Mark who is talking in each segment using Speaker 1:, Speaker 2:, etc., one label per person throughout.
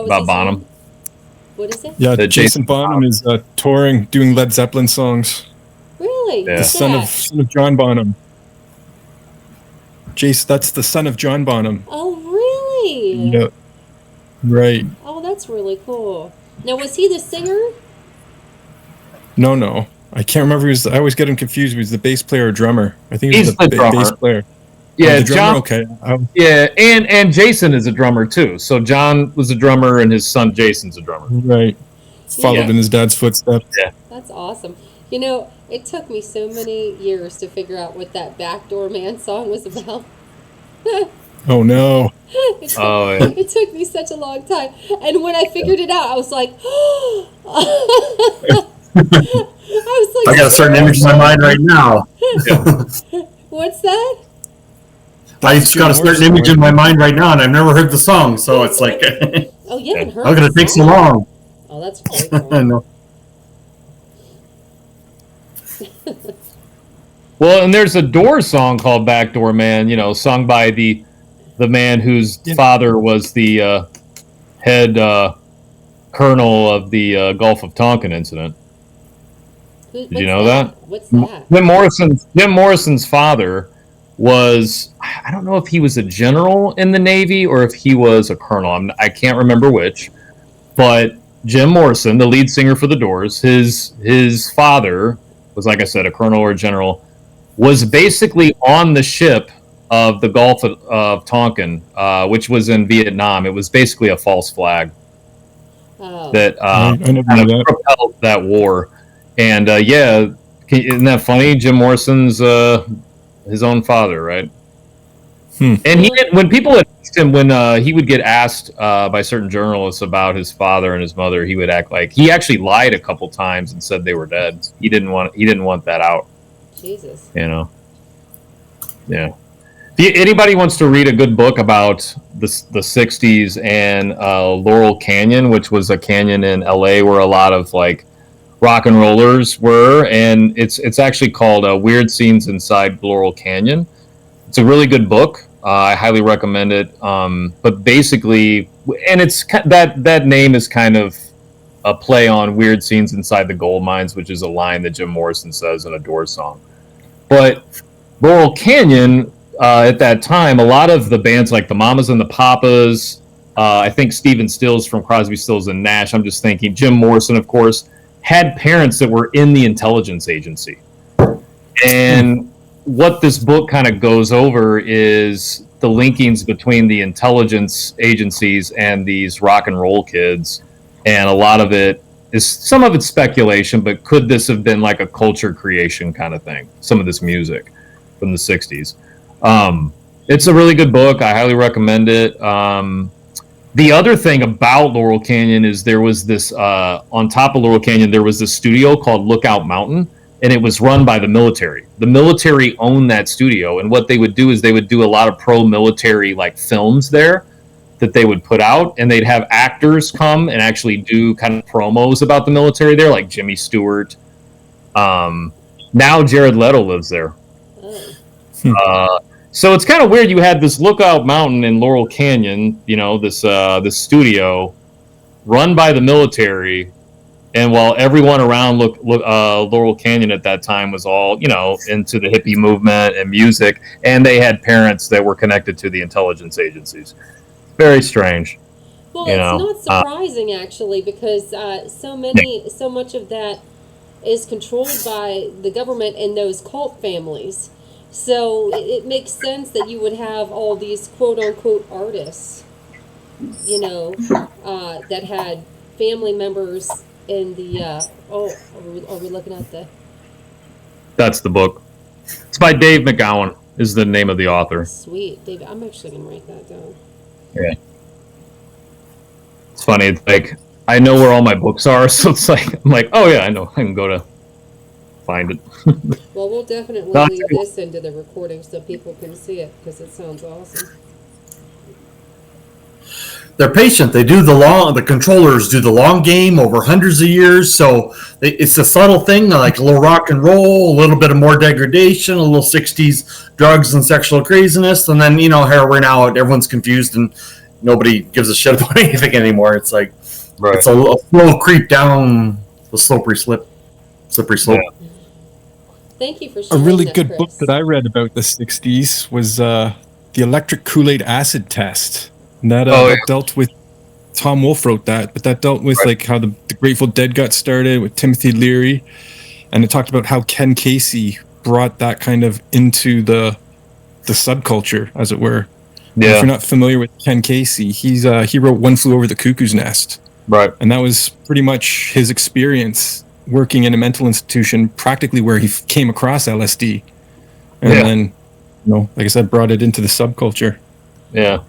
Speaker 1: What was
Speaker 2: about
Speaker 1: his
Speaker 2: Bonham.
Speaker 1: name? What is it?
Speaker 3: Yeah, Jason Bonham is touring, doing Led Zeppelin songs.
Speaker 1: Really?
Speaker 2: Yeah.
Speaker 1: Who's
Speaker 3: The son
Speaker 1: that?
Speaker 3: of John Bonham. Jace, that's the son of John Bonham.
Speaker 1: Oh, really?
Speaker 3: Yeah. Right.
Speaker 1: Oh, that's really cool. Now, was he the singer?
Speaker 3: No. I can't remember. I always get him confused. He was the bass player or drummer. I think he was
Speaker 2: He's the drummer.
Speaker 3: bass player.
Speaker 2: Yeah,
Speaker 3: the drummer.
Speaker 2: John.
Speaker 3: Okay.
Speaker 2: Yeah, and Jason is a drummer too. So John was a drummer, and his son Jason's a drummer.
Speaker 3: Right. Followed in his dad's footsteps.
Speaker 2: Yeah.
Speaker 1: That's awesome. You know, it took me so many years to figure out what that Backdoor Man song was about.
Speaker 3: Oh no.
Speaker 1: It took me such a long time. And when I figured it out, I was like,
Speaker 4: I got a certain image in my mind right now.
Speaker 1: What's that?
Speaker 4: I just got a certain image in my mind right now, and I've never heard the song, so it's like,
Speaker 1: oh, you haven't heard
Speaker 4: how could it take so long?
Speaker 1: Oh, that's great.
Speaker 4: I know.
Speaker 2: Well, and there's a Doors song called "Backdoor Man," sung by the man whose father was the head colonel of the Gulf of Tonkin incident. Did you know that?
Speaker 1: What's that?
Speaker 2: Jim Morrison's father was, I don't know if he was a general in the Navy or if he was a colonel. I can't remember which, but Jim Morrison, the lead singer for the Doors, his father was, like I said, a colonel or a general, was basically on the ship of the Gulf of Tonkin, which was in Vietnam. It was basically a false flag that kind of propelled that war. And isn't that funny? Jim Morrison's his own father, right? And he did, when people asked him, when he would get asked by certain journalists about his father and his mother, he would act like he actually lied a couple times and said they were dead. He didn't want that out.
Speaker 1: Jesus.
Speaker 2: Yeah. If anybody wants to read a good book about the 60s and Laurel Canyon, which was a canyon in LA where a lot of like rock and rollers were, and it's actually called Weird Scenes Inside Laurel Canyon. It's a really good book. I highly recommend it. But basically, and it's that name is kind of a play on Weird Scenes Inside the Gold Mines, which is a line that Jim Morrison says in a Doors song. But Laurel Canyon, at that time, a lot of the bands like the Mamas and the Papas, I think Stephen Stills from Crosby, Stills and Nash, I'm just thinking, Jim Morrison, of course, had parents that were in the intelligence agency. And what this book kind of goes over is the linkings between the intelligence agencies and these rock and roll kids. And a lot of it is, some of it's speculation, but could this have been like a culture creation kind of thing? Some of this music from the 60s. It's a really good book. I highly recommend it. The other thing about Laurel Canyon is there was this, on top of Laurel Canyon, there was this studio called Lookout Mountain, and it was run by the military. The military owned that studio, and what they would do is they would do a lot of pro-military like films there that they would put out, and they'd have actors come and actually do kind of promos about the military there, like Jimmy Stewart. Now Jared Leto lives there. So it's kind of weird. You had this Lookout Mountain in Laurel Canyon, this studio run by the military, and while everyone around Laurel Canyon at that time was all, into the hippie movement and music, and they had parents that were connected to the intelligence agencies. Very strange.
Speaker 1: Well, it's not surprising actually, because so much of that is controlled by the government and those cult families. So it makes sense that you would have all these quote-unquote artists, that had family members in the, are we looking at the...
Speaker 2: That's the book. It's by Dave McGowan, is the name of the author.
Speaker 1: Sweet. David, I'm actually going to write that down.
Speaker 2: Yeah. It's funny, it's like, I know where all my books are, so it's like, I'm like, oh yeah, I know, I can go to find it.
Speaker 1: Well, we'll definitely leave this into the recording so people can see it, because it sounds awesome.
Speaker 4: They're patient. They do the controllers do the long game over hundreds of years. So it's a subtle thing, like a little rock and roll, a little bit of more degradation, a little 60s drugs and sexual craziness. And then, heroin out, everyone's confused. And nobody gives a shit about anything anymore. It's like
Speaker 2: Right.
Speaker 4: it's a slow creep down the slippery slope.
Speaker 2: Yeah.
Speaker 1: Thank you for
Speaker 3: A
Speaker 1: sharing
Speaker 3: really
Speaker 1: that,
Speaker 3: good
Speaker 1: Chris.
Speaker 3: book that I read about the 60s was the electric Kool-Aid acid test. And that dealt with, Tom Wolfe wrote that, but that dealt with like how the Grateful Dead got started with Timothy Leary. And it talked about how Ken Casey brought that kind of into the subculture, as it were. And if you're not familiar with Ken Casey, he wrote One Flew Over the Cuckoo's Nest. Right. And that was pretty much his experience working in a mental institution, practically where he came across LSD. And then, like I said, brought it into the subculture.
Speaker 2: Yeah.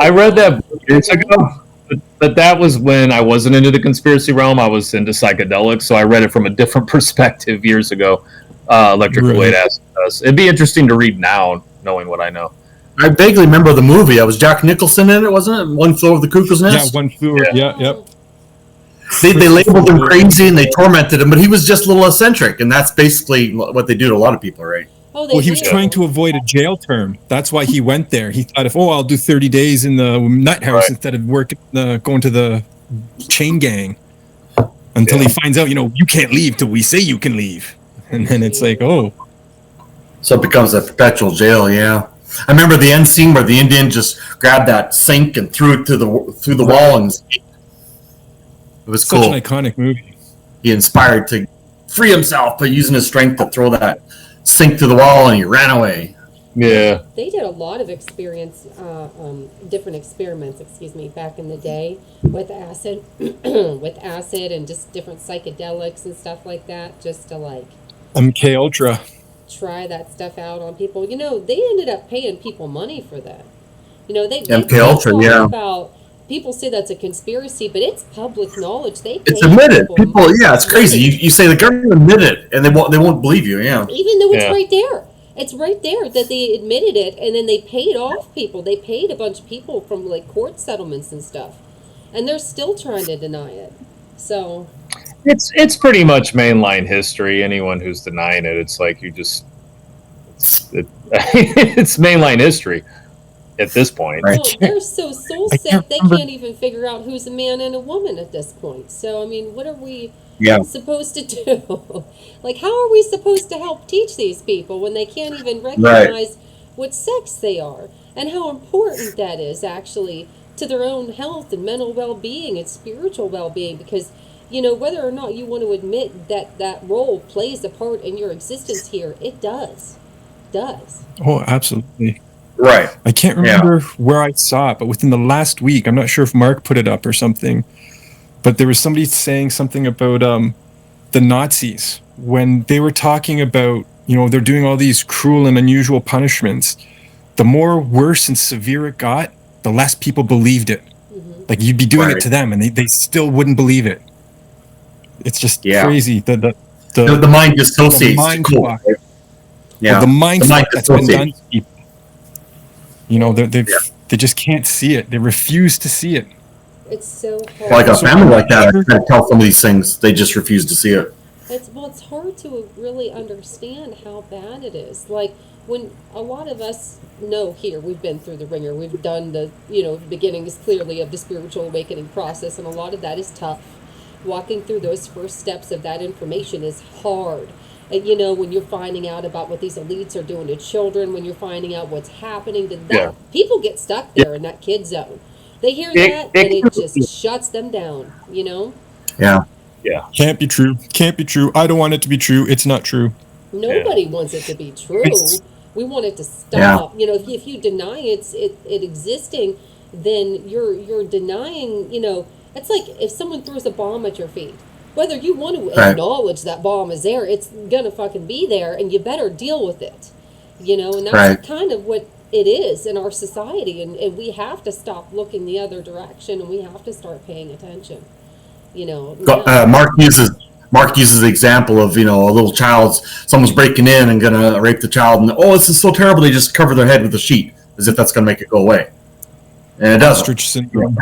Speaker 2: I read that book years ago, but that was when I wasn't into the conspiracy realm. I was into psychedelics, so I read it from a different perspective years ago. Electric Kool-Aid acid test. It'd be interesting to read now, knowing what I know.
Speaker 4: I vaguely remember the movie. I was Jack Nicholson in it, wasn't it? One Flew Over the Cuckoo's Nest.
Speaker 3: Yeah, One Flew Over. Yep.
Speaker 4: They labeled him crazy and they tormented him, but he was just a little eccentric, and that's basically what they do to a lot of people, right?
Speaker 3: Well, he was trying to avoid a jail term. That's why he went there. He thought, I'll do 30 days in the nut house instead of going to the chain gang. Until he finds out, you can't leave till we say you can leave. And then it's like, oh.
Speaker 4: So it becomes a perpetual jail, yeah. I remember the end scene where the Indian just grabbed that sink and threw it through the wall, and it was cool.
Speaker 3: Such an iconic movie.
Speaker 4: He inspired to free himself by using his strength to throw that sink through the wall, and he ran away.
Speaker 2: Yeah.
Speaker 1: They did a lot of different experiments, back in the day with acid, and just different psychedelics and stuff like that, just to like
Speaker 3: MK Ultra.
Speaker 1: Try that stuff out on people. They ended up paying people money for that. They
Speaker 4: MK Ultra, yeah.
Speaker 1: About people say that's a conspiracy, but it's public knowledge.
Speaker 4: It's admitted. People, it's crazy. You say the government admitted it, and they won't believe you. Yeah.
Speaker 1: Even though it's right there. It's right there that they admitted it, and then they paid off people. They paid a bunch of people from like court settlements and stuff, and they're still trying to deny it. So
Speaker 2: it's pretty much mainline history. Anyone who's denying it, it's like it's mainline history at this point.
Speaker 1: Well, they're so soul sick they can't even figure out who's a man and a woman at this point. So I mean, what are we supposed to do? Like, how are we supposed to help teach these people when they can't even recognize what sex they are and how important that is actually to their own health and mental well-being and spiritual well-being? Because whether or not you want to admit that role plays a part in your existence here, it does.
Speaker 3: Oh, absolutely.
Speaker 4: Right.
Speaker 3: I can't remember where I saw it, but within the last week, I'm not sure if Mark put it up or something, but there was somebody saying something about the Nazis when they were talking about, they're doing all these cruel and unusual punishments. The more worse and severe it got, the less people believed it. Mm-hmm. Like, you'd be doing it to them, and they still wouldn't believe it. It's just crazy. The
Speaker 4: mind dissociates.
Speaker 3: The mind
Speaker 4: cool.
Speaker 3: fuck. Yeah. The mind fuck that's been done to people. They just can't see it. They refuse to see it.
Speaker 1: It's so hard.
Speaker 4: Like a family like that, I try to tell some of these things. They just refuse to see it.
Speaker 1: It's hard to really understand how bad it is. Like, when a lot of us know here, we've been through the ringer. We've done the, beginnings clearly of the spiritual awakening process, and a lot of that is tough. Walking through those first steps of that information is hard. And, when you're finding out about what these elites are doing to children, when you're finding out what's happening to them, people get stuck there in that kid zone. They hear that, and it just shuts them down,
Speaker 4: Yeah.
Speaker 2: Yeah.
Speaker 3: Can't be true. I don't want it to be true. It's not true.
Speaker 1: Nobody wants it to be true. We want it to stop. Yeah. If you deny it existing, then you're denying, it's like if someone throws a bomb at your feet. Whether you want to acknowledge that bomb is there, it's gonna fucking be there, and you better deal with it. And that's kind of what it is in our society, and we have to stop looking the other direction, and we have to start paying attention.
Speaker 4: Mark uses the example of a little someone's breaking in and gonna rape the child, and this is so terrible, they just cover their head with a sheet as if that's gonna make it go away, and it doesn't.
Speaker 3: Ostrich syndrome.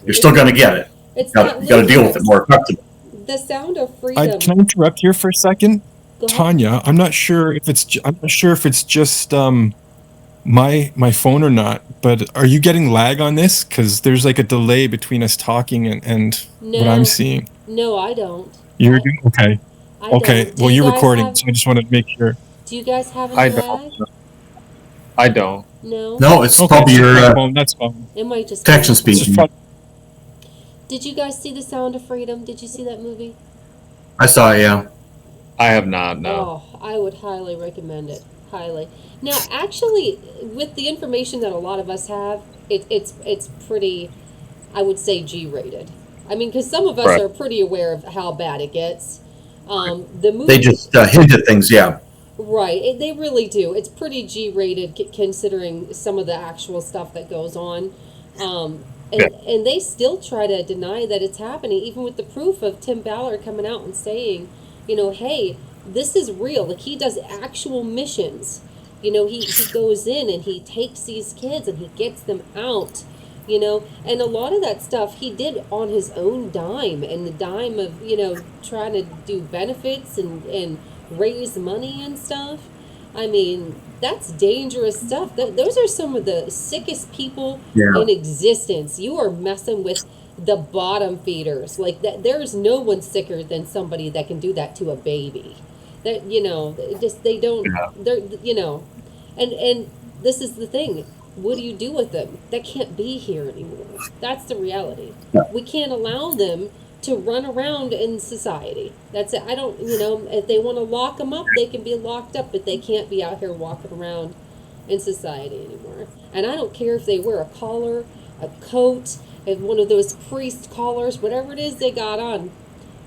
Speaker 4: You're still gonna get it. You got to deal with it more effectively.
Speaker 1: The sound of freedom.
Speaker 3: Can I interrupt here for a second, Tanya? I'm not sure if it's just my phone or not, but are you getting lag on this? Because there's like a delay between us talking and what I'm seeing.
Speaker 1: No, I don't.
Speaker 3: You're okay.
Speaker 1: I
Speaker 3: Okay.
Speaker 1: don't. Do
Speaker 3: Well,
Speaker 1: you
Speaker 3: you're
Speaker 1: guys
Speaker 3: recording,
Speaker 1: have-
Speaker 3: so I just wanted to make sure.
Speaker 1: Do you guys have
Speaker 2: I
Speaker 1: any lag?
Speaker 2: don't. I don't.
Speaker 1: No.
Speaker 4: No, it's
Speaker 3: Okay,
Speaker 4: probably
Speaker 3: it's
Speaker 4: your
Speaker 3: my phone. That's fine.
Speaker 1: It might just
Speaker 4: connection
Speaker 1: be.
Speaker 3: It's just
Speaker 4: speaking.
Speaker 3: fun.
Speaker 1: Did you guys see The Sound of Freedom? Did you see that movie?
Speaker 4: I saw it, yeah.
Speaker 2: I have not. No.
Speaker 1: Oh, I would highly recommend it. Highly. Now, actually, with the information that a lot of us have, it's pretty, I would say, G-rated. I mean, because some of us
Speaker 2: Right.
Speaker 1: are pretty aware of how bad it gets. The movie,
Speaker 4: They just hint at things, yeah.
Speaker 1: right? They really do. It's pretty G-rated considering some of the actual stuff that goes on. And they still try to deny that it's happening, even with the proof of Tim Ballard coming out and saying, hey, this is real. Like, he does actual missions. He goes in and he takes these kids and he gets them out, and a lot of that stuff he did on his own dime and the dime of, trying to do benefits and raise money and stuff. I mean, that's dangerous stuff. Those are some of the sickest people in existence. You are messing with the bottom feeders. Like that, there's no one sicker than somebody that can do that to a baby. That they don't.
Speaker 2: Yeah.
Speaker 1: They're and this is the thing. What do you do with them? They can't be here anymore. That's the reality.
Speaker 4: Yeah.
Speaker 1: We can't allow them to run around in society. That's it. I don't, if they want to lock them up, they can be locked up, but they can't be out here walking around in society anymore. And I don't care if they wear a collar, a coat, and one of those priest collars, whatever it is they got on.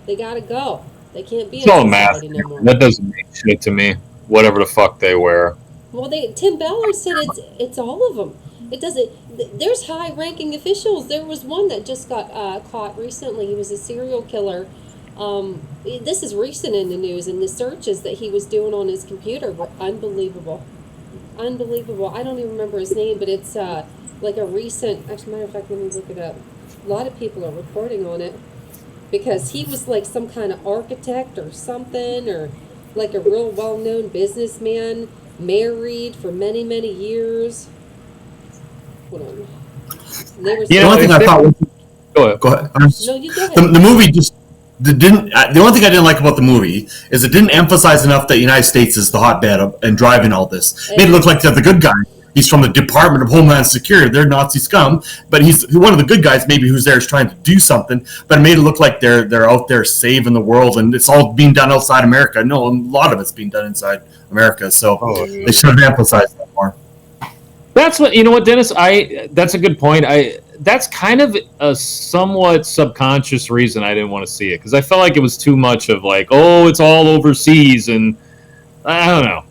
Speaker 1: They gotta go. They can't be
Speaker 2: It's
Speaker 1: in
Speaker 2: all math.
Speaker 1: society no more.
Speaker 2: That doesn't make shit to me. Whatever the fuck they wear.
Speaker 1: Well, Tim Ballard said it's all of them. It doesn't. There's high-ranking officials. There was one that just got caught recently. He was a serial killer. This is recent in the news, and the searches that he was doing on his computer were unbelievable. Unbelievable. I don't even remember his name, but it's like a recent. Actually, matter of fact, let me look it up. A lot of people are reporting on it because he was like some kind of architect or something, or like a real well-known businessman, married for many, many years. Hold on. They were
Speaker 4: The only thing I thought was,
Speaker 2: Go ahead.
Speaker 4: go ahead.
Speaker 1: No, you go ahead.
Speaker 4: The movie just didn't. The only thing I didn't like about the movie is it didn't emphasize enough that the United States is the hotbed of, and driving all this. It made it look like they're the good guy. He's from the Department of Homeland Security. They're Nazi scum, but he's one of the good guys. Maybe who's there is trying to do something, but it made it look like they're out there saving the world, and it's all being done outside America. No, a lot of it's being done inside America. So they should have emphasized that more.
Speaker 2: That's what Dennis. That's a good point. That's kind of a somewhat subconscious reason I didn't want to see it, because I felt like it was too much of like, oh, it's all overseas, and I don't know.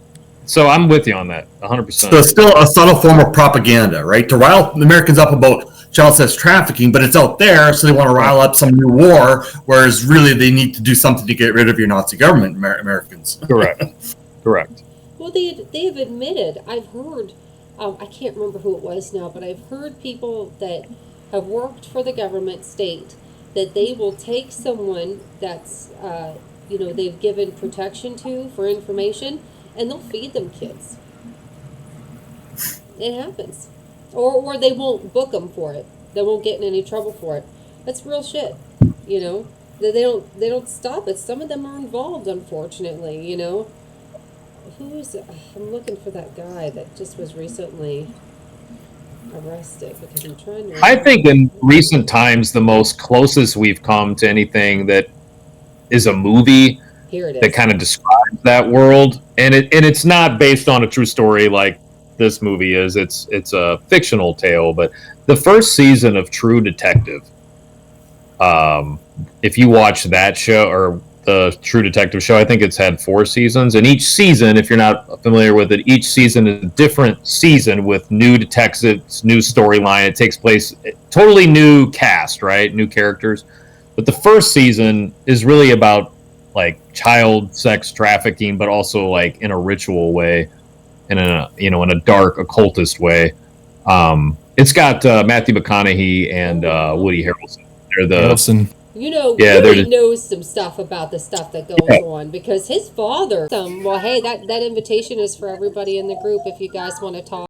Speaker 2: So I'm with you on that, 100%.
Speaker 4: So it's still a subtle form of propaganda, right? To rile the Americans up about child sex trafficking, but it's out there, so they want to rile up some new war, whereas really they need to do something to get rid of your Nazi government, Americans.
Speaker 2: Correct. Correct.
Speaker 1: Well, they have admitted. I've heard. I can't remember who it was now, but I've heard people that have worked for the government state that they will take someone that's they've given protection to for information, and they'll feed them kids. It happens, or they won't book them for it. They won't get in any trouble for it. That's real shit. They don't stop it. Some of them are involved, unfortunately. Who is it? I'm looking for that guy that just was recently arrested because I'm trying to.
Speaker 2: I think in recent times, the most closest we've come to anything that is a movie
Speaker 1: Here it is.
Speaker 2: that kind of describes that world, and it's not based on a true story like this movie is. It's a fictional tale, but the first season of True Detective, if you watch that show, or the True Detective show, I think it's had 4 seasons, and each season, if you're not familiar with it, each season is a different season with new detectives, new storyline. It takes place, totally new cast, right? New characters. But the first season is really about like child sex trafficking, but also like in a ritual way, and in a dark occultist way. It's got Matthew McConaughey and Woody Harrelson. They're the
Speaker 3: Harrelson.
Speaker 1: Woody knows some stuff about the stuff that goes on because his father. Well, hey, that invitation is for everybody in the group if you guys want to talk.